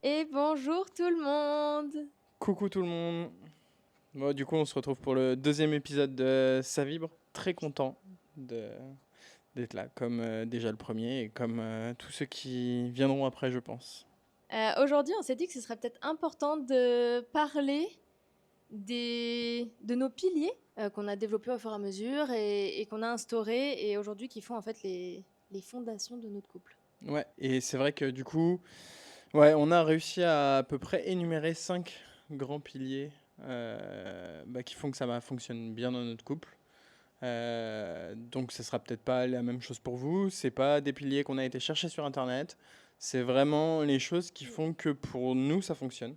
Et bonjour tout le monde! Coucou tout le monde. Bon, du coup, on se retrouve pour le deuxième épisode de Ça vibre. Très content de- d'être là, comme déjà le premier et comme tous ceux qui viendront après, je pense. Aujourd'hui, on s'est dit que ce serait peut-être important de parler de nos piliers qu'on a développés au fur et à mesure et qu'on a instaurés et aujourd'hui qui font en fait les fondations de notre couple. Ouais, et c'est vrai que du coup, ouais, on a réussi à peu près énumérer 5 grands piliers qui font que fonctionne bien dans notre couple. Donc ce sera peut-être pas la même chose pour vous. C'est pas des piliers qu'on a été chercher sur internet. C'est vraiment les choses qui font que pour nous ça fonctionne.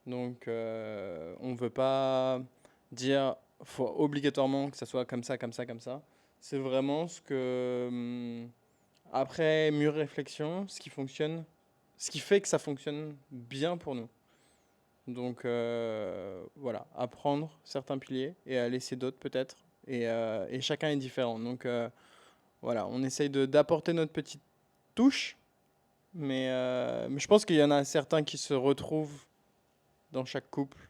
Donc on veut pas dire faut obligatoirement que ça soit comme ça, comme ça, comme ça. C'est vraiment ce que après mûre réflexion, ce qui fonctionne, ce qui fait que ça fonctionne bien pour nous. Donc voilà, apprendre certains piliers et à laisser d'autres peut-être. Et chacun est différent. Donc voilà, on essaye d'apporter notre petite touche, mais je pense qu'il y en a certains qui se retrouvent dans chaque couple,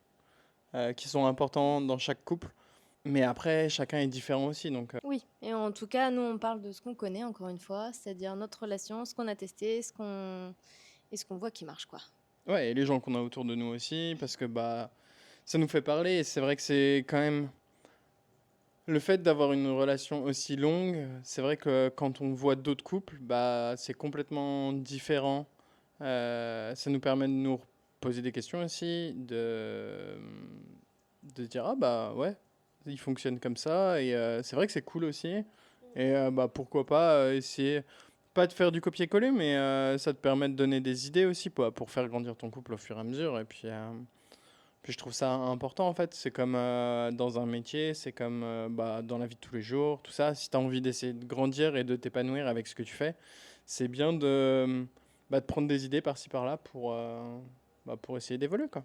qui sont importants dans chaque couple. Mais après, chacun est différent aussi. Donc Oui, et en tout cas, nous on parle de ce qu'on connaît encore une fois, c'est-à-dire notre relation, ce qu'on a testé, ce qu'on voit qui marche quoi. ouais, et les gens qu'on a autour de nous aussi, parce que ça nous fait parler. Et c'est vrai que c'est quand même le fait d'avoir une relation aussi longue, c'est vrai que quand on voit d'autres couples, c'est complètement différent. Ça nous permet de nous poser des questions aussi, de dire ah bah ouais, il fonctionne comme ça et c'est vrai que c'est cool aussi. Et pourquoi pas essayer, pas de faire du copier-coller, mais ça te permet de donner des idées aussi pour faire grandir ton couple au fur et à mesure. Et puis je trouve ça important en fait. C'est comme dans un métier, c'est comme dans la vie de tous les jours, tout ça. Si tu as envie d'essayer de grandir et de t'épanouir avec ce que tu fais, c'est bien de prendre des idées par-ci par-là pour essayer d'évoluer quoi.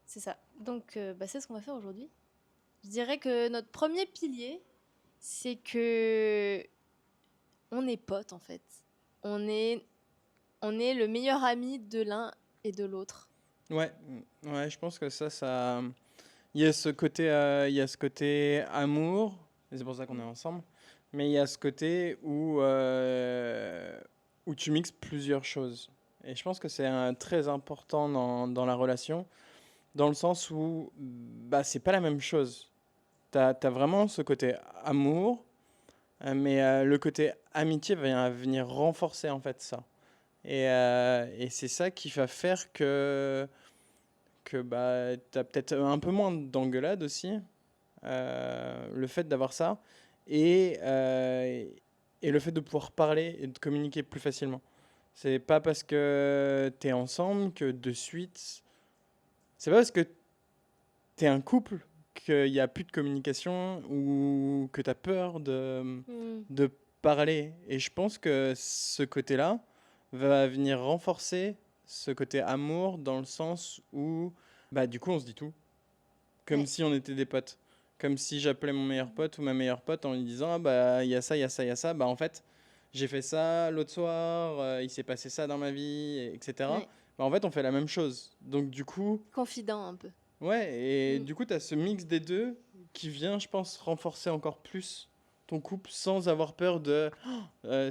C'est ça. Donc c'est ce qu'on va faire aujourd'hui. Je dirais que notre premier pilier, c'est que on est potes en fait. On est, on est le meilleur ami de l'un et de l'autre. Ouais, ouais, je pense que ça, il y a ce côté amour, et c'est pour ça qu'on est ensemble. Mais il y a ce côté où tu mixes plusieurs choses. Et je pense que c'est très important dans la relation, dans le sens où c'est pas la même chose. T'as vraiment ce côté amour, mais le côté amitié va venir renforcer en fait ça. Et c'est ça qui va faire que t'as peut-être un peu moins d'engueulade aussi, le fait d'avoir ça, et, euh, et le fait de pouvoir parler et de communiquer plus facilement. C'est pas parce que t'es ensemble que de suite. C'est pas parce que t'es un couple qu'il y a plus de communication ou que t'as peur Hmm. de parler. Et je pense que ce côté-là va venir renforcer ce côté amour dans le sens où, du coup, on se dit tout. Comme Ouais. si on était des potes. Comme si j'appelais mon meilleur pote ou ma meilleure pote en lui disant ah bah il y a ça, il y a ça, il y a ça. Bah en fait, j'ai fait ça l'autre soir, il s'est passé ça dans ma vie, etc. Ouais. Bah en fait, on fait la même chose. Donc du coup, Confident un peu. ouais, et Mm. du coup, tu as ce mix des deux qui vient, je pense, renforcer encore plus ton couple sans avoir peur de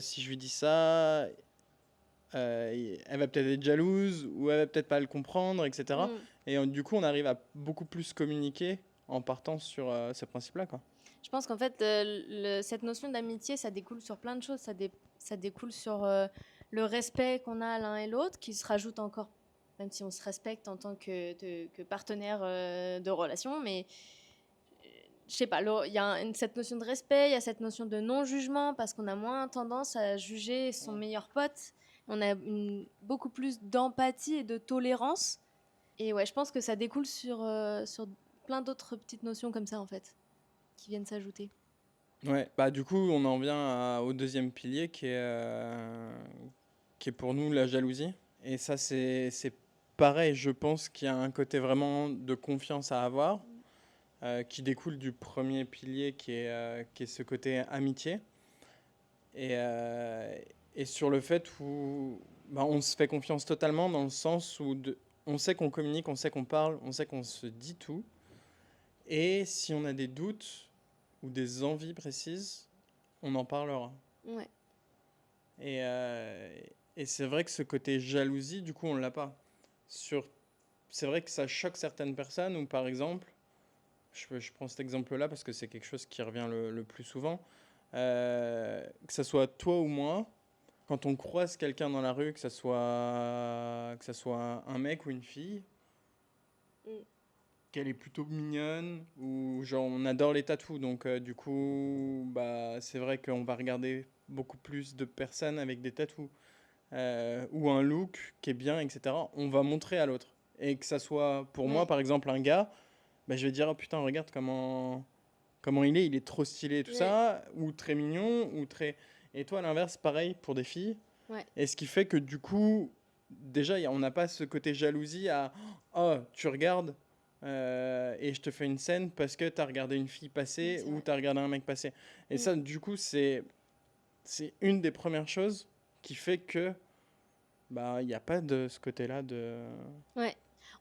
si je lui dis ça, elle va peut-être être jalouse ou elle va peut-être pas le comprendre, etc. Mm. Et du coup, on arrive à beaucoup plus communiquer en partant sur ce principe-là, quoi. Je pense qu'en fait, cette notion d'amitié, ça découle sur plein de choses. Ça découle sur le respect qu'on a l'un et l'autre, qui se rajoute encore, même si on se respecte en tant que partenaire de relation. Mais je sais pas, il y a cette notion de respect, il y a cette notion de non-jugement, parce qu'on a moins tendance à juger son meilleur pote. On a beaucoup plus d'empathie et de tolérance. Et ouais, je pense que ça découle sur plein d'autres petites notions comme ça, en fait, qui viennent s'ajouter. Ouais, bah du coup, on en vient au deuxième pilier qui est pour nous la jalousie. Et ça, c'est pareil, je pense qu'il y a un côté vraiment de confiance à avoir, qui découle du premier pilier qui est ce côté amitié. Et, euh, et sur le fait où bah, on se fait confiance totalement dans le sens où on sait qu'on communique, on sait qu'on parle, on sait qu'on se dit tout. Et si on a des doutes ou des envies précises, on en parlera. Ouais. Et, euh, et c'est vrai que ce côté jalousie, du coup, on l'a pas. Sur, c'est vrai que ça choque certaines personnes, ou par exemple, je prends cet exemple-là parce que c'est quelque chose qui revient le plus souvent, que ce soit toi ou moi, quand on croise quelqu'un dans la rue, que ça soit un mec ou une fille, Mm. qu'elle est plutôt mignonne, ou genre on adore les tatous, donc du coup, bah, c'est vrai qu'on va regarder beaucoup plus de personnes avec des tatous, ou un look qui est bien, etc. On va montrer à l'autre. Et que ça soit pour moi, Ouais. par exemple, un gars, bah, je vais dire, oh putain, regarde comment il est trop stylé et tout Ouais. ça, ou très mignon, ou très... Et toi, à l'inverse, pareil pour des filles. Ouais. Et ce qui fait que du coup, déjà, on n'a pas ce côté jalousie à oh, tu regardes et je te fais une scène parce que tu as regardé une fille Ouais, passer c'est ou vrai. tu as regardé un mec passer. Et Mm. ça, du coup, c'est une des premières choses qui fait que bah il n'y a pas de ce côté-là de. Ouais.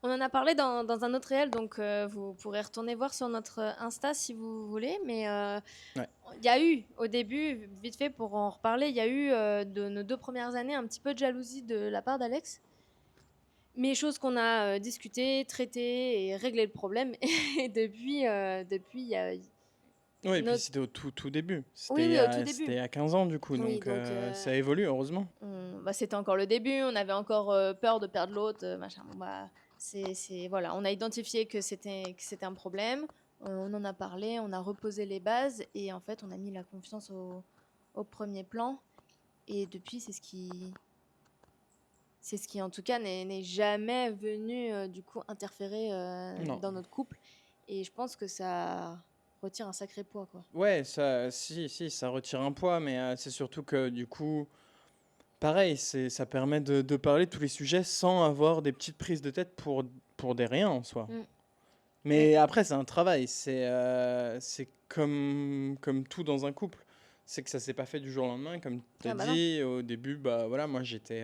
On en a parlé dans un autre réel, donc vous pourrez retourner voir sur notre Insta si vous voulez. Mais Ouais. il y a eu, au début, vite fait pour en reparler, il y a eu de nos 2 premières années un petit peu de jalousie de la part d'Alex. Mais chose qu'on a discuté, traité et réglé le problème. Et depuis il y a Oui, et puis notre... c'était au tout début. Oui, C'était il y oui, au tout a, début. c'était à 15 ans du coup, Oui, donc donc ça évolue heureusement. bah, c'était encore le début, on avait encore peur de perdre l'autre, machin. Bon, bah, voilà, on a identifié que c'était un problème, on en a parlé, on a reposé les bases et en fait, on a mis la confiance au premier plan. Et depuis, c'est ce qui en tout cas n'est jamais venu du coup interférer Non. dans notre couple. Et je pense que ça retire un sacré poids, quoi. Ouais, ça, si, ça retire un poids, mais c'est surtout que du coup, pareil, ça permet de parler de tous les sujets sans avoir des petites prises de tête pour des riens en soi. Mm. Oui, Mais après, c'est un travail. C'est comme tout dans un couple. C'est que ça s'est pas fait du jour au lendemain. Comme tu as ah bah non. dit, au début, bah voilà, moi j'étais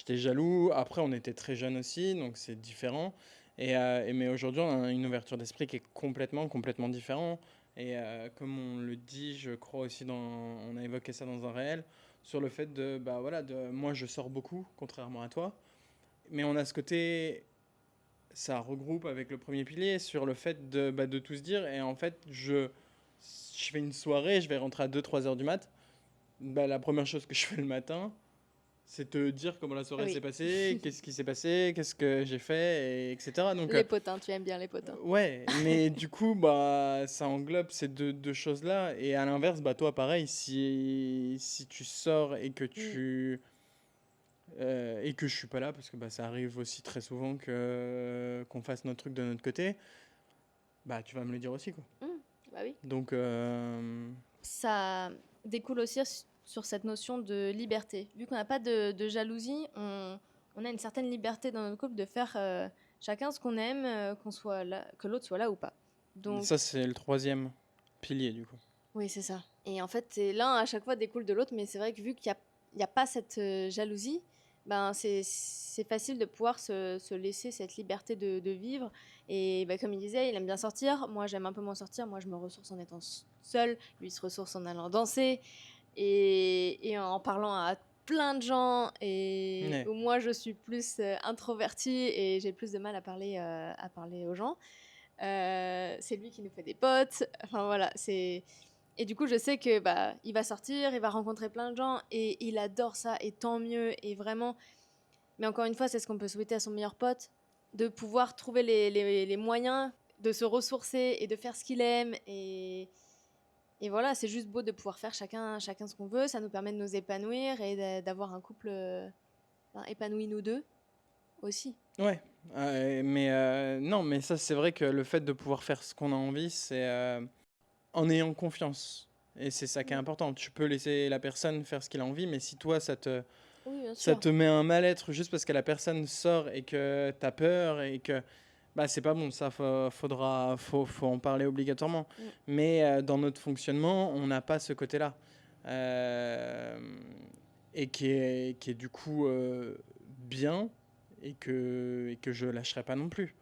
jaloux. Après, on était très jeunes aussi, donc c'est différent. Mais aujourd'hui, on a une ouverture d'esprit qui est complètement différente. Et comme on le dit, je crois aussi on a évoqué ça dans un réel, sur le fait bah voilà, moi je sors beaucoup, contrairement à toi. Mais on a ce côté, ça regroupe avec le premier pilier sur le fait de tout se dire. Et en fait, je fais une soirée, je vais rentrer à 2 3 heures du mat. Bah, la première chose que je fais le matin, c'est te dire comment la soirée s'est Oui. passée, qu'est-ce qui s'est passé, qu'est-ce que j'ai fait, et etc. Donc, Les potins, tu aimes bien les potins. ouais, mais du coup, bah, ça englobe ces deux choses-là. Et à l'inverse, bah, toi, pareil, si tu sors Mm. et que je suis pas là, parce que bah, ça arrive aussi très souvent qu'on fasse notre truc de notre côté, bah tu vas me le dire aussi, quoi. Mm. Bah oui. Donc, Ça découle aussi sur cette notion de liberté. Vu qu'on n'a pas de jalousie, on a une certaine liberté dans notre couple de faire chacun ce qu'on aime, qu'on soit là, que l'autre soit là ou pas. Donc, ça, c'est le troisième pilier, du coup. oui, c'est ça. Et en fait, l'un à chaque fois découle de l'autre, mais c'est vrai que vu qu'il y a pas cette jalousie, ben c'est facile de pouvoir se laisser cette liberté de vivre. Et ben, comme il disait, il aime bien sortir. Moi, j'aime un peu moins sortir. Moi, je me ressource en étant seule. Lui, il se ressource en allant danser et en parlant à plein de gens. Et Ouais. où moi, je suis plus introvertie et j'ai plus de mal à parler aux gens. C'est lui qui nous fait des potes. Enfin voilà, c'est... Et du coup, je sais que bah, il va sortir, il va rencontrer plein de gens et il adore ça et tant mieux et vraiment. Mais encore une fois, c'est ce qu'on peut souhaiter à son meilleur pote, de pouvoir trouver les moyens de se ressourcer et de faire ce qu'il aime et voilà, c'est juste beau de pouvoir faire chacun ce qu'on veut. Ça nous permet de nous épanouir et d'avoir un couple épanoui nous deux aussi. Ouais. Mais non, mais ça, c'est vrai que le fait de pouvoir faire ce qu'on a envie, c'est en ayant confiance. Et c'est ça qui est Mm. important. Tu peux laisser la personne faire ce qu'elle a envie, mais si toi, Oui, bien ça sûr. te met un mal-être juste parce que la personne sort et que t'as peur et que bah c'est pas bon, ça faut en parler obligatoirement. Mm. Mais dans notre fonctionnement, on n'a pas ce côté-là. Euh, et qui est du coup bien et que je lâcherai pas non plus.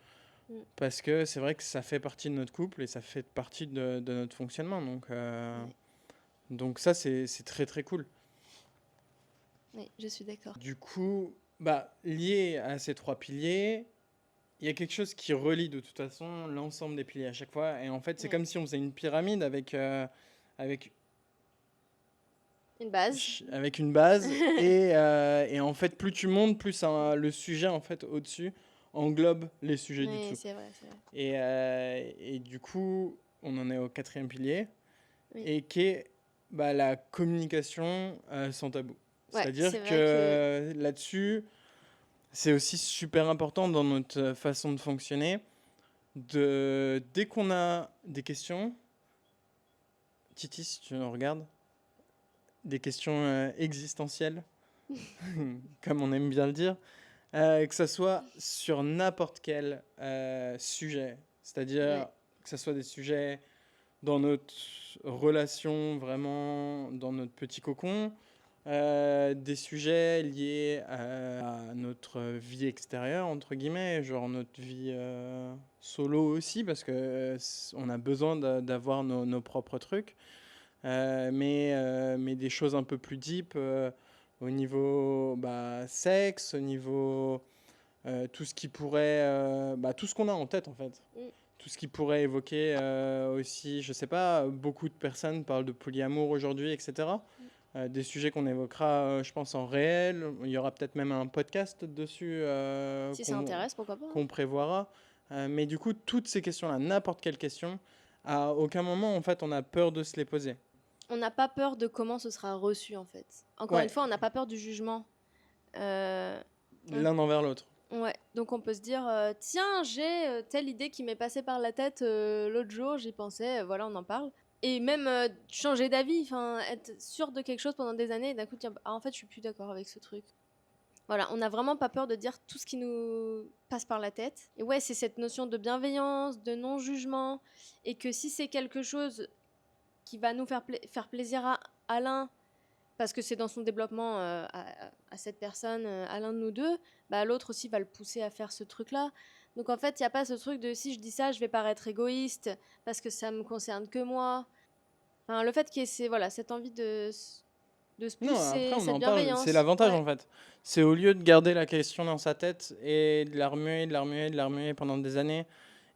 Mm. Parce que c'est vrai que ça fait partie de notre couple et ça fait partie de notre fonctionnement. Ouais. Donc ça, c'est très très cool. Oui, je suis d'accord. Du coup, bah, lié à ces 3 piliers, il y a quelque chose qui relie de toute façon l'ensemble des piliers à chaque fois. Et en fait, c'est Ouais. comme si on faisait une pyramide avec, Une base. avec une base. Et en fait, plus tu montes, plus le sujet en fait au-dessus englobe les sujets du Oui, dessous. c'est vrai, c'est vrai. Et du coup, on en est au 4e pilier, Oui. et qui est bah, la communication sans tabou. Ouais, C'est-à-dire c'est vrai que que là-dessus, c'est aussi super important dans notre façon de fonctionner. Dès qu'on a des questions, Titi, si tu nous regardes, des questions existentielles, comme on aime bien le dire, que ça soit sur n'importe quel sujet, c'est-à-dire ouais. que ce soit des sujets dans notre relation, vraiment dans notre petit cocon, des sujets liés à notre vie extérieure, entre guillemets, genre notre vie solo aussi, parce que on a besoin d'avoir nos propres trucs, mais des choses un peu plus deep au niveau sexe, au niveau tout ce qui pourrait, tout ce qu'on a en tête en fait. Mm. Tout ce qui pourrait évoquer aussi, je sais pas, beaucoup de personnes parlent de polyamour aujourd'hui, etc. Des sujets qu'on évoquera, je pense, en réel. Il y aura peut-être même un podcast dessus Si ça intéresse, pourquoi pas. qu'on prévoira. Mais du coup, toutes ces questions-là, n'importe quelle question, à aucun moment, en fait, on a peur de se les poser. On n'a pas peur de comment ce sera reçu, en fait. Encore une Ouais, fois, on n'a pas peur du jugement. Euh, on- l'un envers l'autre. Ouais, donc on peut se dire, tiens, j'ai telle idée qui m'est passée par la tête l'autre jour, j'y pensais, voilà, on en parle. Et même changer d'avis, enfin, être sûr de quelque chose pendant des années, et d'un coup, tiens, en fait, je suis plus d'accord avec ce truc. Voilà, on n'a vraiment pas peur de dire tout ce qui nous passe par la tête. Et ouais, c'est cette notion de bienveillance, de non-jugement, et que si c'est quelque chose qui va nous faire plaisir à l'un, parce que c'est dans son développement à cette personne, à l'un de nous deux, bah, l'autre aussi va le pousser à faire ce truc-là. Donc en fait, il n'y a pas ce truc de si je dis ça, je vais paraître égoïste, parce que ça me concerne que moi. Enfin, le fait qu'il y ait voilà, cette envie de se Non, après, pousser, on cette en parle, c'est bienveillance. l'avantage Ouais. en fait. C'est au lieu de garder la question dans sa tête et de la remuer, de la remuer, de la remuer pendant des années.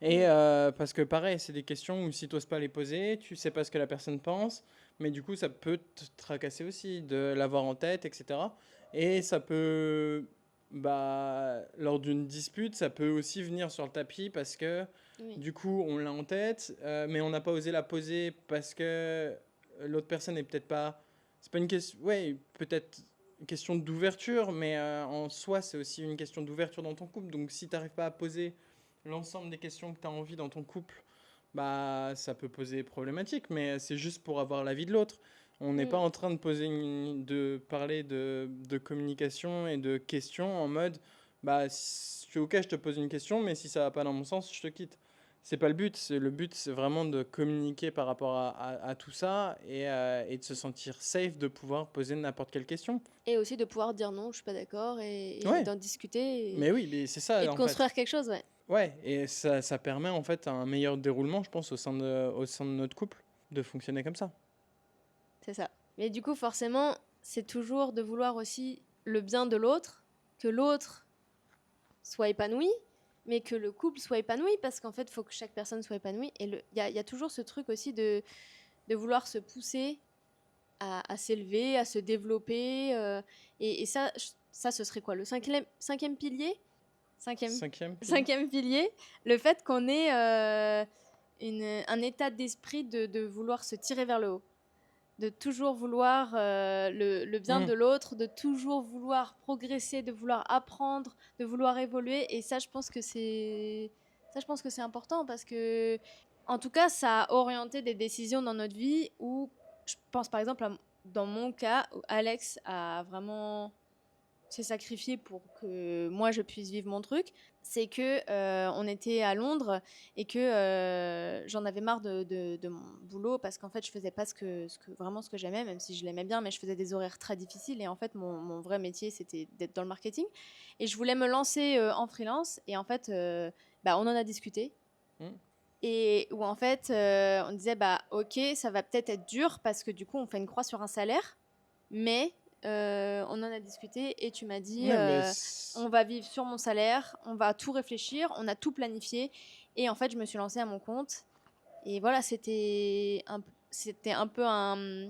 Et Mm. parce que pareil, c'est des questions où si tu n'oses pas les poser, tu sais pas ce que la personne pense, mais du coup, ça peut te tracasser aussi de l'avoir en tête, etc. Et ça peut, lors d'une dispute, ça peut aussi venir sur le tapis parce que Oui. du coup, on l'a en tête, mais on n'a pas osé la poser parce que l'autre personne n'est peut-être pas. C'est pas une question. Ouais, peut-être une question d'ouverture, mais en soi, c'est aussi une question d'ouverture dans ton couple. Donc, si tu n'arrives pas à poser l'ensemble des questions que tu as envie dans ton couple, bah, ça peut poser problématique, mais c'est juste pour avoir l'avis de l'autre. On n'est Mm. pas en train de de parler de communication et de questions en mode, bah, je suis ok, je te pose une question, mais si ça va pas dans mon sens, je te quitte. C'est pas le but. Le but, c'est vraiment de communiquer par rapport à tout ça et de se sentir safe de pouvoir poser n'importe quelle question. Et aussi de pouvoir dire non, je suis pas d'accord, et Ouais, d'en discuter mais oui, mais c'est et ça de en fait. construire quelque chose, ouais. Ouais, et ça permet en fait un meilleur déroulement, je pense, au sein de notre couple, de fonctionner comme ça. C'est ça. Mais du coup, forcément, c'est toujours de vouloir aussi le bien de l'autre, que l'autre soit épanoui, mais que le couple soit épanoui, parce qu'en fait, il faut que chaque personne soit épanouie. Et il y a toujours ce truc aussi de vouloir se pousser à s'élever, à se développer. Et ça, ce serait quoi? Le cinquième pilier? Cinquième, Cinquième pilier. cinquième pilier, le fait qu'on ait un état d'esprit de vouloir se tirer vers le haut, de toujours vouloir le bien Hmm. de l'autre, de toujours vouloir progresser, de vouloir apprendre, de vouloir évoluer. Et ça, je pense que c'est important, parce que, en tout cas, ça a orienté des décisions dans notre vie où, je pense par exemple, dans mon cas, où Alex a vraiment s'est sacrifié pour que moi je puisse vivre mon truc, c'est que on était à Londres et que j'en avais marre de mon boulot parce qu'en fait je faisais pas vraiment ce que j'aimais, même si je l'aimais bien, mais je faisais des horaires très difficiles et en fait mon vrai métier c'était d'être dans le marketing et je voulais me lancer en freelance et en fait on en a discuté. Mm. Et où en fait, on disait, bah ok, ça va peut-être être dur parce que du coup, on fait une croix sur un salaire, mais on en a discuté et tu m'as dit, Ouais, mais on va vivre sur mon salaire, on va tout réfléchir, on a tout planifié. Et en fait, je me suis lancée à mon compte. Et voilà, c'était un peu un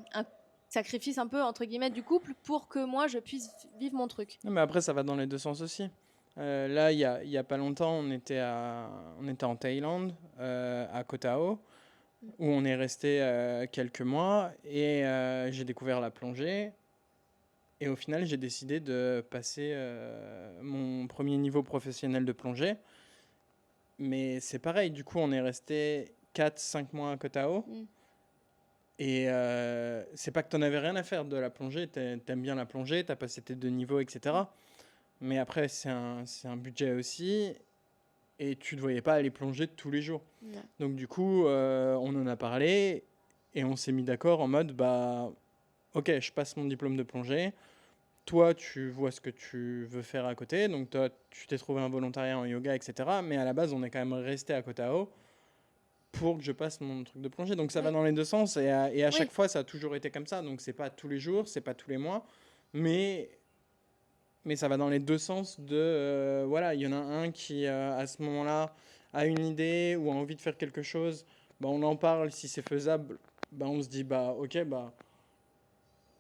sacrifice, un peu entre guillemets, du couple pour que moi, je puisse vivre mon truc. non, mais après, ça va dans les deux sens aussi. Là, il y a pas longtemps, on était en Thaïlande, à Koh Tao, où on est resté quelques mois, et j'ai découvert la plongée. Et au final, j'ai décidé de passer mon premier niveau professionnel de plongée. Mais c'est pareil, du coup, on est resté 4 5 mois à Koh Tao. Mm. Et c'est pas que t'en avais rien à faire de la plongée, t'aimes bien la plongée, t'as passé tes 2 niveaux, etc. Mais après, c'est un budget aussi, et tu ne voyais pas aller plonger tous les jours. Ouais. Donc du coup, on en a parlé, et on s'est mis d'accord en mode, bah, ok, je passe mon diplôme de plongée, toi, tu vois ce que tu veux faire à côté, donc toi, tu t'es trouvé un volontariat en yoga, etc. Mais à la base, on est quand même resté à Koh Tao pour que je passe mon truc de plongée. Donc ça va Oui. dans les deux sens, et à Oui. chaque fois, ça a toujours été comme ça. Donc c'est pas tous les jours, c'est pas tous les mois, mais ça va dans les deux sens de voilà, il y en a un qui à ce moment-là a une idée ou a envie de faire quelque chose, bah on en parle, si c'est faisable, bah on se dit bah ok, bah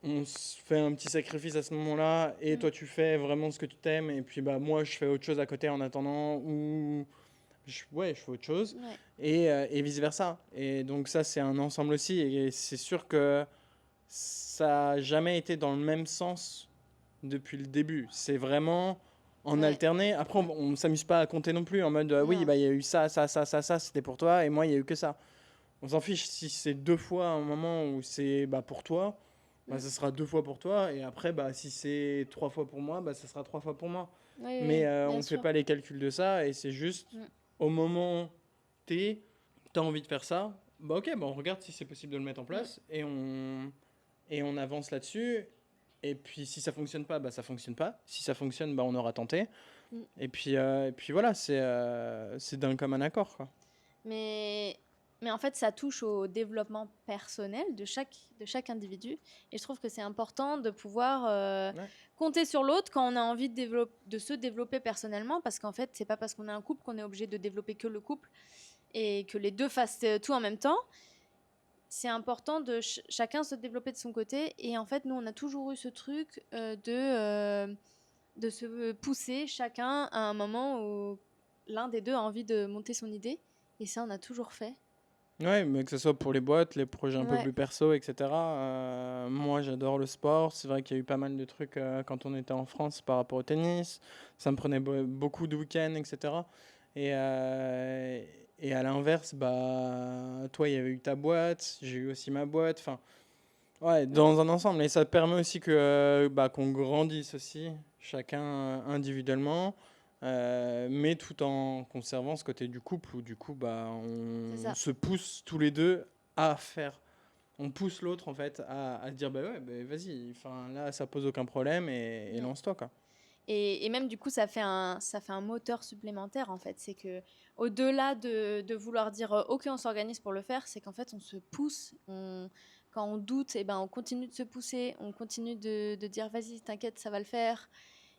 on se fait un petit sacrifice à ce moment-là, et toi tu fais vraiment ce que tu t'aimes, et puis bah moi je fais autre chose à côté en attendant, ou ouais, je fais autre chose, Ouais. et vice versa. Et donc ça c'est un ensemble aussi, et c'est sûr que ça a jamais été dans le même sens depuis le début. C'est vraiment en Ouais. alterné. Après, on s'amuse pas à compter non plus en mode oui, Non. bah il y a eu ça, ça, ça, ça, ça, c'était pour toi, et moi il y a eu que ça. On s'en fiche si c'est 2 fois un moment où c'est bah, pour toi, bah, ça sera 2 fois pour toi, et après bah si c'est 3 fois pour moi, bah ça sera 3 fois pour moi. Oui, Mais oui, bien on fait sûr. pas les calculs de ça, et c'est juste Mm. au moment T, t'as envie de faire ça, bah ok, bah on regarde si c'est possible de le mettre en Mm. place, et on avance là-dessus. Et puis si ça fonctionne pas, bah ça fonctionne pas. Si ça fonctionne, bah on aura tenté. Mm. Et puis voilà, c'est d'un commun accord, quoi. Mais en fait, ça touche au développement personnel de chaque individu. Et je trouve que c'est important de pouvoir Ouais. compter sur l'autre quand on a envie de se développer personnellement. Parce qu'en fait, c'est pas parce qu'on est un couple qu'on est obligé de développer que le couple et que les deux fassent tout en même temps. C'est important de chacun se développer de son côté. Et en fait, nous, on a toujours eu ce truc de se pousser chacun à un moment où l'un des deux a envie de monter son idée. Et ça, on a toujours fait. Ouais, mais que ce soit pour les boîtes, les projets un peu Ouais. plus perso, etc. Moi, j'adore le sport. C'est vrai qu'il y a eu pas mal de trucs quand on était en France par rapport au tennis. Ça me prenait beaucoup de week-ends, etc. Et à l'inverse, bah, toi, il y avait eu ta boîte, j'ai eu aussi ma boîte. Enfin, ouais, dans un ensemble. Et ça permet aussi que, bah, qu'on grandisse aussi, chacun individuellement, mais tout en conservant ce côté du couple où du coup, bah, C'est on ça. se pousse tous les deux à faire. On pousse l'autre en fait à se dire, bah ouais, bah, vas-y, enfin, là, ça pose aucun problème, et Ouais. lance-toi, quoi. Et même du coup, ça fait un moteur supplémentaire en fait. C'est que au-delà de vouloir dire ok, on s'organise pour le faire, c'est qu'en fait, on se pousse. Quand on doute, et ben, on continue de se pousser, on continue de dire vas-y, t'inquiète, ça va le faire.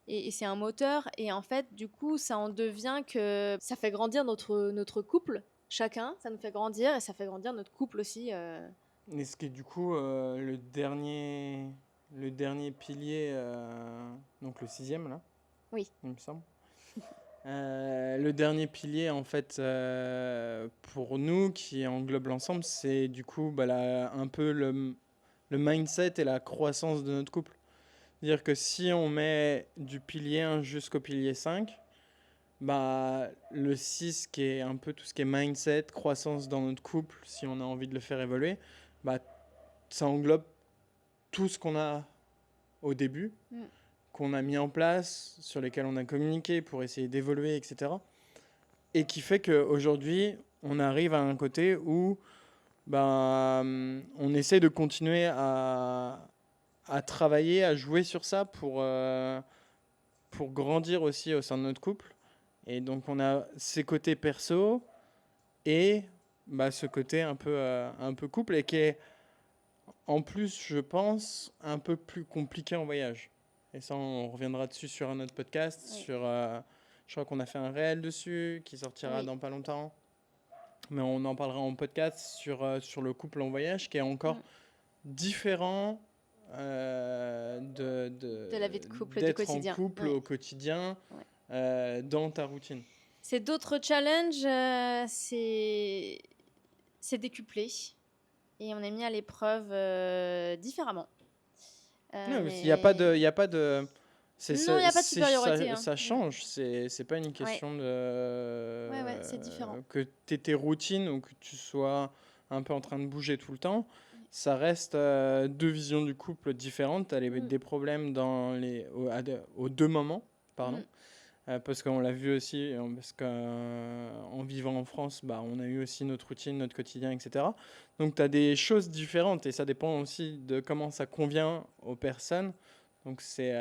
Et c'est un moteur. Et en fait, du coup, ça en devient que ça fait grandir notre couple, chacun. Ça nous fait grandir et ça fait grandir notre couple aussi. Et ce qui est du coup le dernier pilier, donc le sixième là, Oui. il me semble. Le dernier pilier, en fait, pour nous, qui englobe l'ensemble, c'est du coup bah, un peu le mindset et la croissance de notre couple. C'est-à-dire que si on met du pilier 1 jusqu'au pilier 5, bah, le 6, qui est un peu tout ce qui est mindset, croissance dans notre couple, si on a envie de le faire évoluer, bah, ça englobe tout ce qu'on a au début, Mm. qu'on a mis en place, sur lesquels on a communiqué pour essayer d'évoluer, etc. Et qui fait qu'aujourd'hui, on arrive à un côté où on essaie de continuer à travailler, à jouer sur ça pour grandir aussi au sein de notre couple. Et donc, on a ces côtés perso et ce côté un peu couple et qui est, en plus, je pense, un peu plus compliqué en voyage. Et ça, on reviendra dessus sur un autre podcast. Oui. Je crois qu'on a fait un réel dessus qui sortira Oui. dans pas longtemps. Mais on en parlera en podcast sur le couple en voyage qui est encore différent De la vie de couple, du d'être quotidien. en couple Ouais. au quotidien dans ta routine. C'est d'autres challenges, c'est décuplé. Et on est mis à l'épreuve différemment. Non, il n'y a pas de... Non, il n'y a pas de supériorité. Ça change, c'est pas une question de... Ouais, c'est différent. Que tu aies tes routines ou que tu sois un peu en train de bouger tout le temps. Ça reste deux visions du couple différentes. Tu as des problèmes aux deux moments, pardon. Parce qu'on l'a vu aussi, parce qu'en vivant en France, on a eu aussi notre routine, notre quotidien, etc. Donc tu as des choses différentes et ça dépend aussi de comment ça convient aux personnes. Donc c'est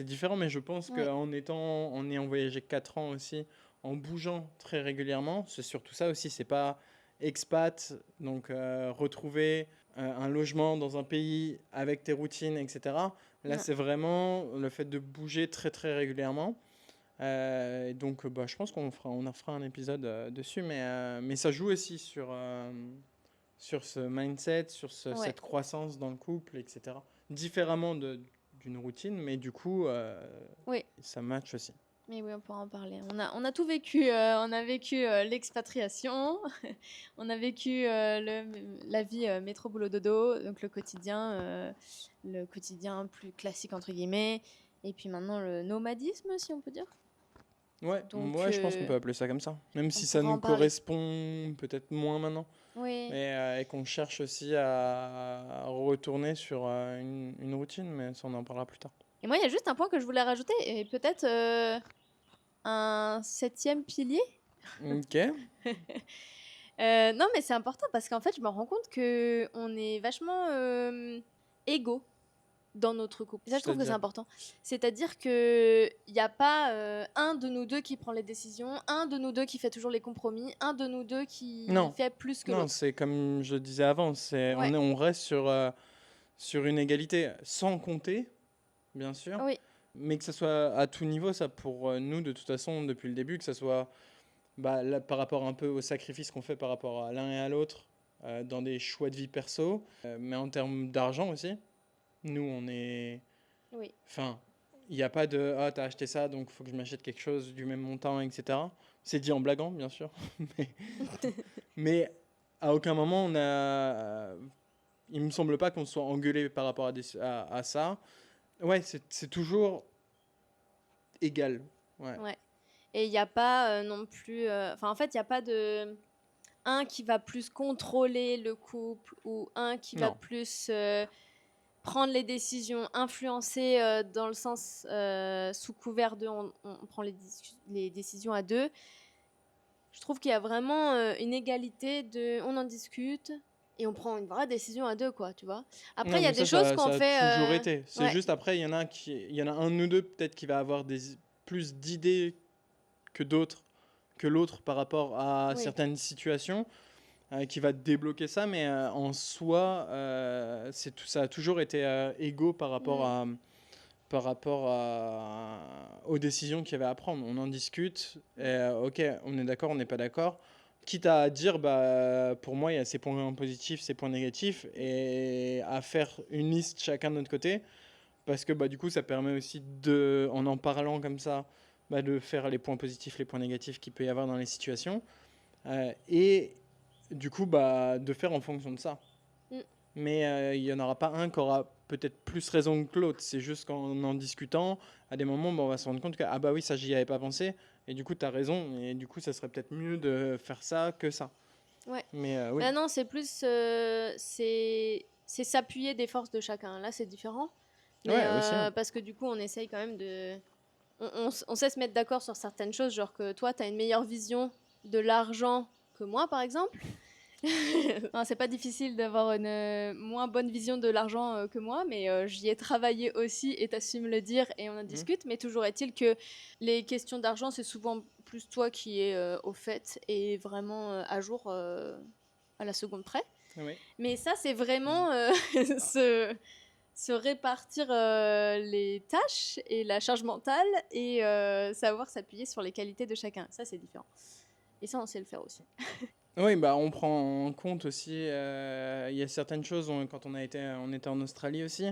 différent, mais je pense qu'en ayant voyagé 4 ans aussi, en bougeant très régulièrement, c'est surtout ça aussi, c'est pas expat, donc retrouver un logement dans un pays avec tes routines, etc. Là, c'est vraiment le fait de bouger très très régulièrement. Et donc, je pense qu'on en fera un épisode dessus, mais ça joue aussi sur ce mindset, sur cette croissance dans le couple, etc. Différemment d'une routine, mais du coup, ça match aussi. Mais oui, on pourra en parler. On a tout vécu. On a vécu l'expatriation, on a vécu la vie métro-boulot-dodo, donc le quotidien plus classique, entre guillemets, et puis maintenant le nomadisme, si on peut dire. Ouais, donc, je pense qu'on peut appeler ça comme ça. Même si ça nous correspond peut-être moins maintenant. Oui. Et qu'on cherche aussi à retourner sur une routine, mais ça on en parlera plus tard. Et moi, il y a juste un point que je voulais rajouter, et peut-être un 7e pilier. Ok. Non, mais c'est important parce qu'en fait, je me rends compte qu'on est vachement égaux dans notre couple. Et ça, je trouve que c'est important. C'est-à-dire qu'il n'y a pas un de nous deux qui prend les décisions, un de nous deux qui fait toujours les compromis, un de nous deux qui fait plus que l'autre. Non, c'est comme je disais avant, on reste sur une égalité, sans compter, bien sûr, mais que ce soit à tout niveau, ça pour nous, de toute façon, depuis le début, que ce soit là, par rapport un peu au sacrifice qu'on fait par rapport à l'un et à l'autre, dans des choix de vie perso, mais en termes d'argent aussi. Nous, on est... Enfin, il n'y a pas de « Ah, t'as acheté ça, donc il faut que je m'achète quelque chose du même montant, etc. » C'est dit en blaguant, bien sûr. mais à aucun moment, on a... il me semble pas qu'on soit engueulé par rapport à ça. Ouais, c'est toujours égal. Ouais. Et il n'y a pas non plus... en fait, il n'y a pas de... Un qui va plus contrôler le couple ou un qui va plus... prendre les décisions, influencer dans le sens sous couvert de on prend les décisions à deux. Je trouve qu'il y a vraiment une égalité de on en discute et on prend une vraie décision à deux, quoi, tu vois. Après, il y a des choses qu'on fait... Ça a toujours été. C'est juste après, il y en a un de nous deux peut-être qui va avoir plus d'idées que l'autre par rapport à certaines situations. Qui va débloquer ça, mais en soi, ça a toujours été égaux par rapport aux décisions qu'il y avait à prendre. On en discute, et, ok, on est d'accord, on n'est pas d'accord. Quitte à dire, pour moi, il y a ces points positifs, ces points négatifs, et à faire une liste chacun de notre côté, parce que du coup, ça permet aussi, en parlant comme ça, de faire les points positifs, les points négatifs qu'il peut y avoir dans les situations. Et du coup, de faire en fonction de ça. Mais il n'y en aura pas un qui aura peut-être plus raison que l'autre. C'est juste qu'en discutant, à des moments, on va se rendre compte que, oui, ça, j'y avais pas pensé. Et du coup, tu as raison. Et du coup, ça serait peut-être mieux de faire ça que ça. Ouais. Mais oui. Non, c'est plus... c'est s'appuyer des forces de chacun. Là, c'est différent. Mais Ouais, aussi, hein. parce que du coup, on essaye quand même de... On sait se mettre d'accord sur certaines choses, genre que toi, tu as une meilleure vision de l'argent que moi, par exemple. Non, c'est pas difficile d'avoir une moins bonne vision de l'argent que moi, mais j'y ai travaillé aussi et t'as su me le dire et on en Mhm. discute. Mais toujours est-il que les questions d'argent, c'est souvent plus toi qui es au fait et vraiment à jour à la seconde près. Oui. Mais ça, c'est vraiment se, se répartir les tâches et la charge mentale et savoir s'appuyer sur les qualités de chacun. Ça, c'est différent. Et ça, on sait le faire aussi. Oui, bah, on prend en compte aussi, il y a certaines choses, quand on était en Australie aussi,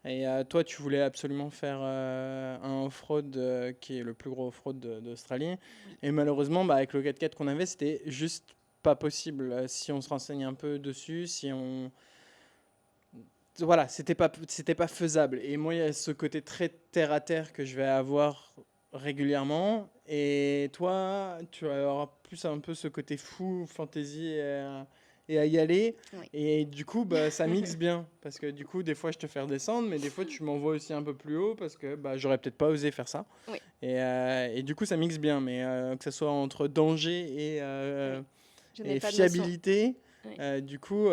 et toi, tu voulais absolument faire un off-road qui est le plus gros off-road d'Australie, Oui. et malheureusement, bah, avec le 4x4 qu'on avait, c'était juste pas possible. Si on se renseigne un peu dessus, si on... Voilà, c'était pas faisable. Et moi, il y a ce côté très terre à terre que je vais avoir régulièrement. Et toi, tu vas avoir plus un peu ce côté fou, fantasy et à y aller. Oui. Et du coup, bah, ça mixe bien. Parce que du coup, des fois, je te fais redescendre, mais des fois, tu m'envoies aussi un peu plus haut parce que bah, j'aurais peut-être pas osé faire ça. Oui. Et du coup, ça mixe bien. Mais que ce soit entre danger Oui. Je n'ai et pas de notion. fiabilité. Oui. Du coup,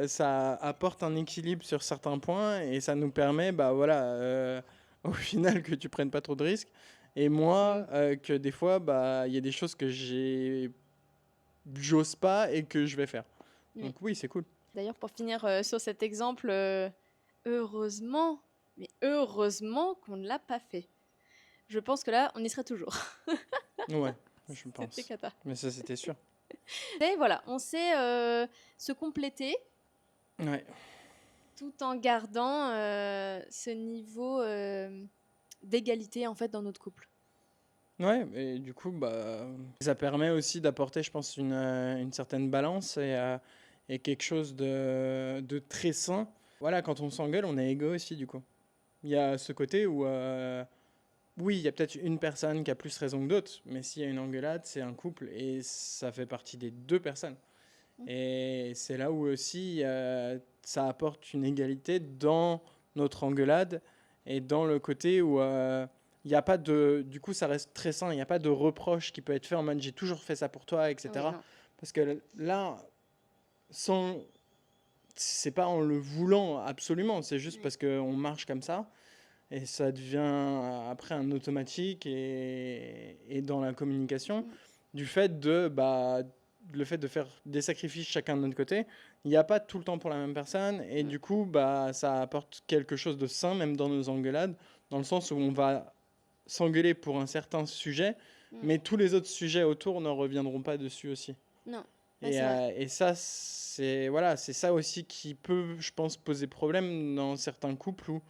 ça apporte un équilibre sur certains points et ça nous permet, bah voilà, au final que tu prennes pas trop de risques. Et moi, que des fois, bah il y a des choses que j'ose pas et que je vais faire. Oui. Donc oui, c'est cool. D'ailleurs, pour finir sur cet exemple, heureusement, mais heureusement qu'on ne l'a pas fait. Je pense que là, on y serait toujours. Ouais, je C'était pense. cata. Mais ça, c'était sûr. Et voilà, on sait se compléter Ouais. tout en gardant ce niveau d'égalité en fait dans notre couple. Ouais, et du coup, bah, ça permet aussi d'apporter, je pense, une certaine balance et quelque chose de très sain. Voilà, quand on s'engueule, on est égaux aussi, du coup. Il y a ce côté où, oui, il y a peut-être une personne qui a plus raison que d'autres, mais s'il y a une engueulade, c'est un couple et ça fait partie des deux personnes. Et c'est là où aussi ça apporte une égalité dans notre engueulade et dans le côté où il n'y a pas de... Du coup, ça reste très sain, il n'y a pas de reproche qui peut être fait en mode j'ai toujours fait ça pour toi, Oui, etc. non. Parce que là, sans... c'est pas en le voulant absolument, c'est juste Oui. parce qu'on marche comme ça. Et ça devient après un automatique et dans la communication, du fait de, bah, le fait de faire des sacrifices chacun de notre côté, il n'y a pas tout le temps pour la même personne. Et du coup, bah, ça apporte quelque chose de sain, même dans nos engueulades, dans le sens où on va s'engueuler pour un certain sujet, mais tous les autres sujets autour ne reviendront pas dessus aussi. Non. Ouais, Et, c'est vrai. et ça, c'est voilà, c'est ça aussi qui peut, je pense, poser problème dans certains couples où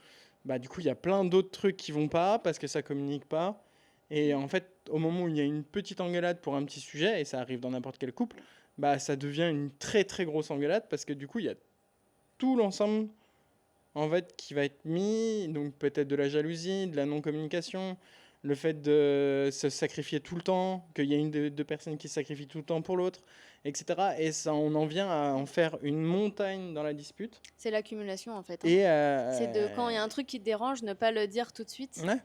bah, du coup, il y a plein d'autres trucs qui vont pas parce que ça communique pas. Et en fait, au moment où il y a une petite engueulade pour un petit sujet, et ça arrive dans n'importe quel couple, bah, ça devient une très très grosse engueulade parce que du coup, il y a tout l'ensemble en fait qui va être mis, donc peut-être de la jalousie, de la non-communication, le fait de se sacrifier tout le temps, qu'il y a une des deux personnes qui se sacrifie tout le temps pour l'autre, etc. Et ça, on en vient à en faire une montagne dans la dispute. C'est l'accumulation en fait. Hein. Et C'est de quand il y a un truc qui te dérange, ne pas le dire tout de suite. ouais.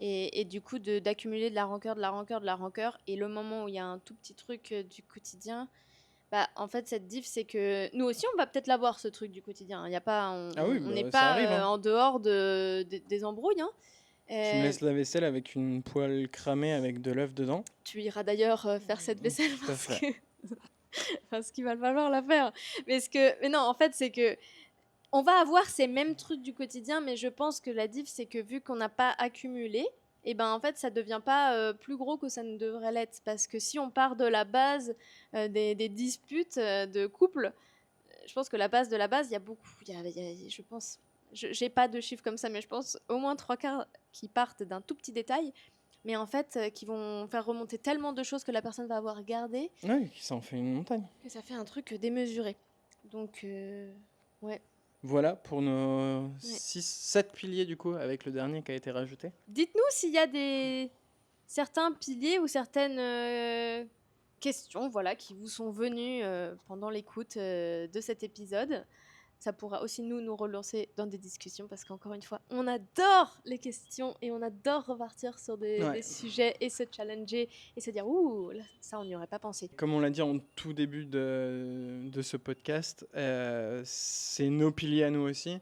Et du coup, d'accumuler de la rancœur, de la rancœur, de la rancœur. Et le moment où il y a un tout petit truc du quotidien, bah, en fait, cette diff, c'est que nous aussi, on va peut-être l'avoir, ce truc du quotidien. Il y a pas, Ah oui, on n'est bah, ça arrive, pas hein. en dehors des embrouilles. Hein. Tu me laisses la vaisselle avec une poêle cramée avec de l'œuf dedans. Tu iras d'ailleurs faire cette vaisselle Tout à fait. parce qu'il va falloir la faire. Mais non, en fait, c'est que on va avoir ces mêmes trucs du quotidien, mais je pense que la diff, c'est que vu qu'on n'a pas accumulé, et ben en fait, ça devient pas plus gros que ça ne devrait l'être. Parce que si on part de la base des disputes de couple, je pense que la base de la base, il y a beaucoup. Je pense, j'ai pas de chiffres comme ça, mais je pense au moins 3/4 qui partent d'un tout petit détail, mais en fait, qui vont faire remonter tellement de choses que la personne va avoir gardé Oui, ça en fait une montagne. que ça fait un truc démesuré. Donc, ouais. Voilà pour nos Ouais. 7 piliers du coup, avec le dernier qui a été rajouté. Dites-nous s'il y a certains piliers ou certaines questions voilà, qui vous sont venues pendant l'écoute de cet épisode. ça pourra aussi nous relancer dans des discussions parce qu'encore une fois, on adore les questions et on adore repartir sur des sujets et se challenger et se dire « Ouh, là, ça, on n'y aurait pas pensé. » Comme on l'a dit en tout début de ce podcast, c'est nos piliers à nous aussi.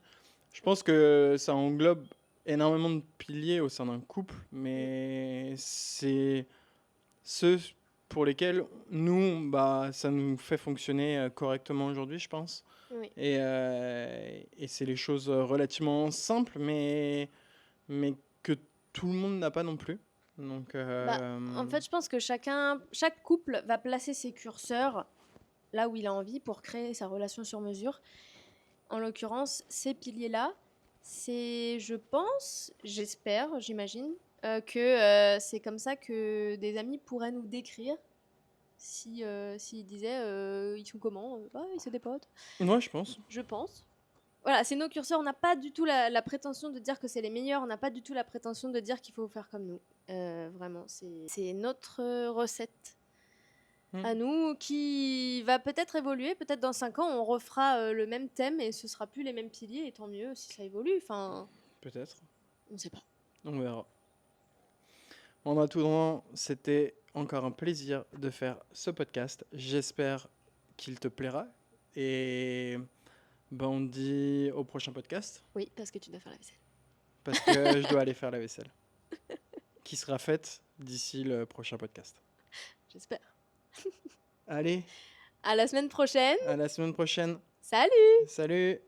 Je pense que ça englobe énormément de piliers au sein d'un couple, mais c'est ceux pour lesquels nous, ça nous fait fonctionner correctement aujourd'hui, je pense. Oui. Et c'est les choses relativement simples, mais que tout le monde n'a pas non plus. Donc, En fait, je pense que chaque couple va placer ses curseurs là où il a envie pour créer sa relation sur mesure. En l'occurrence, ces piliers-là, c'est, je pense, j'espère, j'imagine, que c'est comme ça que des amis pourraient nous décrire s'ils disaient ils sont comment ils sont des potes. ouais, je pense. Je pense. Voilà, c'est nos curseurs. On n'a pas du tout la prétention de dire que c'est les meilleurs. On n'a pas du tout la prétention de dire qu'il faut faire comme nous. Vraiment, c'est notre recette à nous qui va peut-être évoluer. Peut-être dans 5 ans, on refera le même thème et ce sera plus les mêmes piliers. Et tant mieux si ça évolue. Enfin, peut-être. On ne sait pas. On verra. En attendant, c'était encore un plaisir de faire ce podcast. J'espère qu'il te plaira. Et on dit au prochain podcast. Oui, parce que tu dois faire la vaisselle. Parce que je dois aller faire la vaisselle. Qui sera faite d'ici le prochain podcast. J'espère. Allez. À la semaine prochaine. À la semaine prochaine. Salut. Salut.